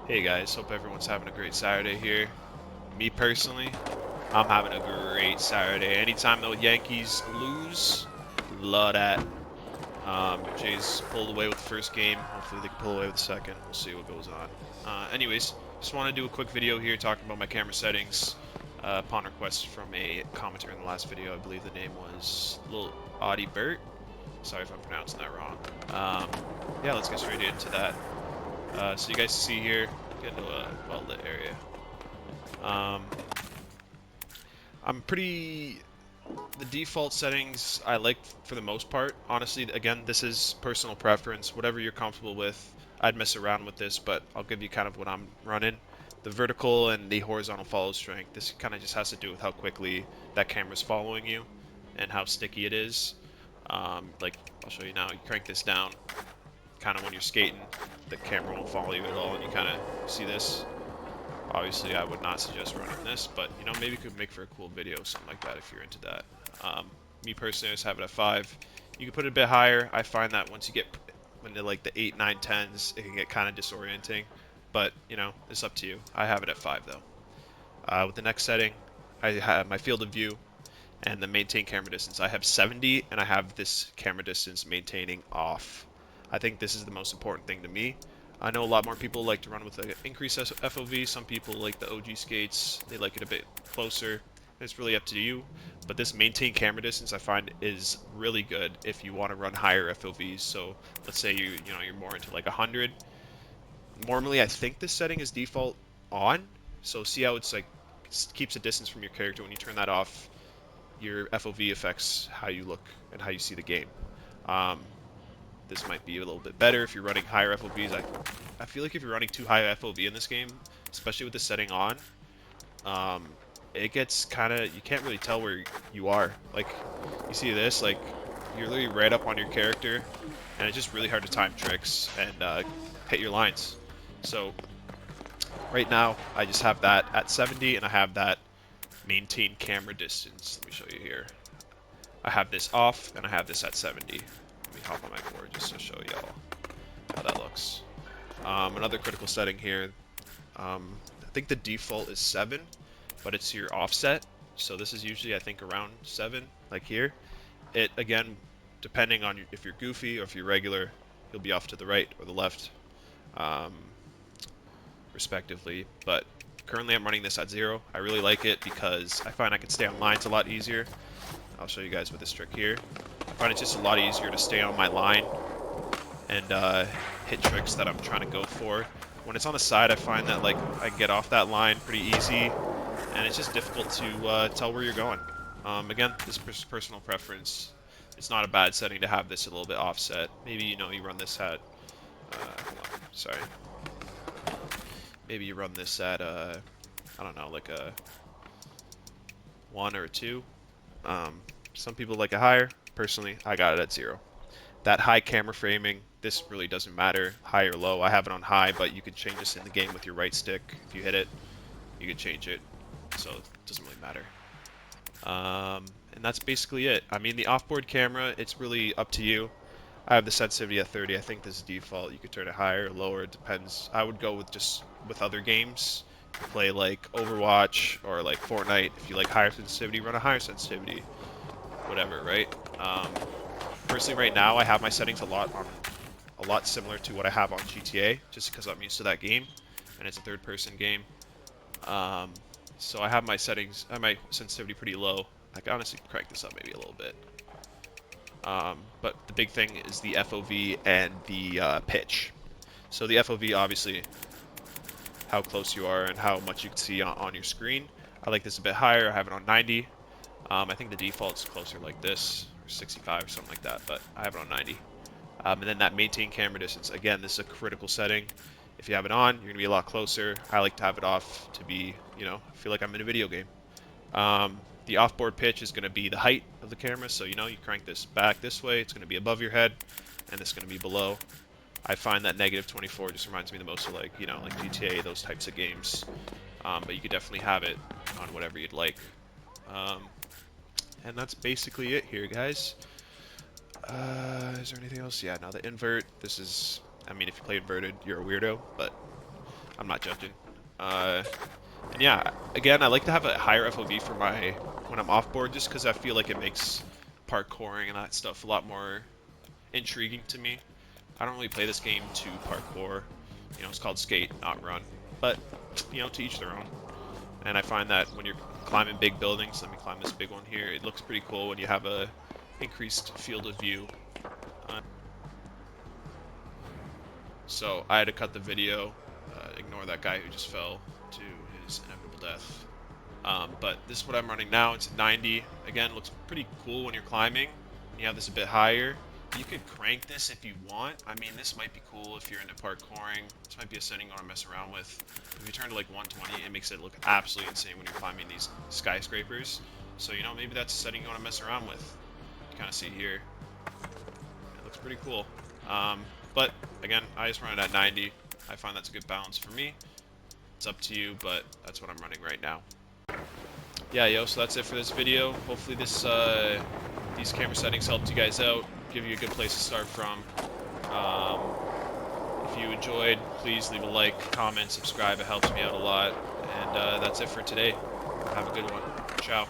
Hey guys, hope everyone's having a great Saturday here. Me personally, I'm having a great Saturday. Anytime the Yankees lose, love that. Jays pulled away with the first game. Hopefully they can pull away with the second. We'll see what goes on. Anyways, just want to do a quick video here talking about my camera settings upon request from a commenter in the last video. I believe the name was Lil Audie Burt. Sorry if I'm pronouncing that wrong. Yeah, let's get straight into that. So you guys see here, get into a well-lit area. Um, I'm pretty. The default settings I like for the most part. Honestly, again, this is personal preference. Whatever you're comfortable with, I'd mess around with this, but I'll give you kind of what I'm running. The vertical and the horizontal follow strength. This kind of just has to do with how quickly that camera's following you and how sticky it is. Like I'll show you now. You crank this down, kind of when you're skating, the camera won't follow you at all, and you kind of see this. Obviously, I would not suggest running this, but you know, maybe you could make for a cool video, something like that, if you're into that. Me personally, I just have it at 5. You can put it a bit higher. I find that once you get into like the 8, 9, 10s, it can get kind of disorienting. But you know, it's up to you. I have it at 5 though. With the next setting, I have my field of view and the maintain camera distance. I have 70, and I have this camera distance maintaining off. I think this is the most important thing to me. I know a lot more people like to run with an increased FOV. Some people like the OG skates. They like it a bit closer. It's really up to you. But this maintain camera distance I find is really good if you want to run higher FOVs. So let's say you're more into like 100. Normally I think this setting is default on. So see how it's like keeps a distance from your character. When you turn that off, your FOV affects how you look and how you see the game. Um, this might be a little bit better if you're running higher FOVs. I feel like if you're running too high FOV in this game, especially with the setting on, um, it gets kind of, you can't really tell where you are. Like, you see this, like, you're literally right up on your character, and it's just really hard to time tricks and hit your lines. So, right now, I just have that at 70, and I have that maintain camera distance. Let me show you here. I have this off, and I have this at 70. Let me hop on my board just to show y'all how that looks. Another critical setting here, I think the default is 7, but it's your offset. So this is usually, I think, around 7, like here. It, again, depending on if you're goofy or if you're regular, you'll be off to the right or the left, um, respectively. But currently I'm running this at 0. I really like it because I find I can stay on lines a lot easier. I'll show you guys with this trick here. I find it's just a lot easier to stay on my line and hit tricks that I'm trying to go for. When it's on the side, I find that like I can get off that line pretty easy, and it's just difficult to tell where you're going. Again, this is personal preference. It's not a bad setting to have this a little bit offset. Maybe you run this at hold on, sorry. Maybe you run this at I don't know, like a 1 or a 2. Some people like it higher. Personally, I got it at 0. That high camera framing, this really doesn't matter, high or low. I have it on high, but you can change this in the game with your right stick. If you hit it, you can change it, so it doesn't really matter. And that's basically it. I mean, the offboard camera, it's really up to you. I have the sensitivity at 30. I think this is default. You could turn it higher or lower. It depends. I would go with just with other games. Play like Overwatch or like Fortnite. If you like higher sensitivity, run a higher sensitivity. Whatever, right? Personally, right now, I have my settings a lot similar to what I have on GTA, just because I'm used to that game, and it's a third-person game. Um, so I have my settings, I have my sensitivity pretty low. I can honestly crank this up maybe a little bit. But the big thing is the FOV and the pitch. So the FOV, obviously, how close you are and how much you can see on your screen. I like this a bit higher. I have it on 90. I think the default's closer like this, or 65 or something like that, but I have it on 90. And then that maintain camera distance. Again, this is a critical setting. If you have it on, you're going to be a lot closer. I like to have it off to be, feel like I'm in a video game. The offboard pitch is going to be the height of the camera. So, you crank this back this way, it's going to be above your head, and it's going to be below. I find that negative 24 just reminds me the most of like GTA, those types of games. But you could definitely have it on whatever you'd like. Um, and that's basically it here, guys. Is there anything else? Yeah, now the invert. This is, I mean, if you play inverted, you're a weirdo, but I'm not joking. And yeah, again, I like to have a higher FOV for my when I'm off board, just because I feel like it makes parkouring and that stuff a lot more intriguing to me. I don't really play this game to parkour. You know, it's called skate, not run. But you know, to each their own. And I find that when you're climbing big buildings, let me climb this big one here. It looks pretty cool when you have a increased field of view. So I had to cut the video. Ignore that guy who just fell to his inevitable death. But this is what I'm running now. It's 90. Again, looks pretty cool when you're climbing. You have this a bit higher. You could crank this if you want. I mean, this might be cool if you're into parkouring. This might be a setting you want to mess around with. If you turn to like 120, it makes it look absolutely insane when you're climbing these skyscrapers. So, you know, maybe that's a setting you want to mess around with. You kind of see here. It looks pretty cool. But, again, I just run it at 90. I find that's a good balance for me. It's up to you, but that's what I'm running right now. Yeah, yo, so that's it for this video. Hopefully this these camera settings helped you guys out, give you a good place to start from. If you enjoyed, please leave a like, comment, subscribe. It helps me out a lot. And that's it for today. Have a good one. Ciao.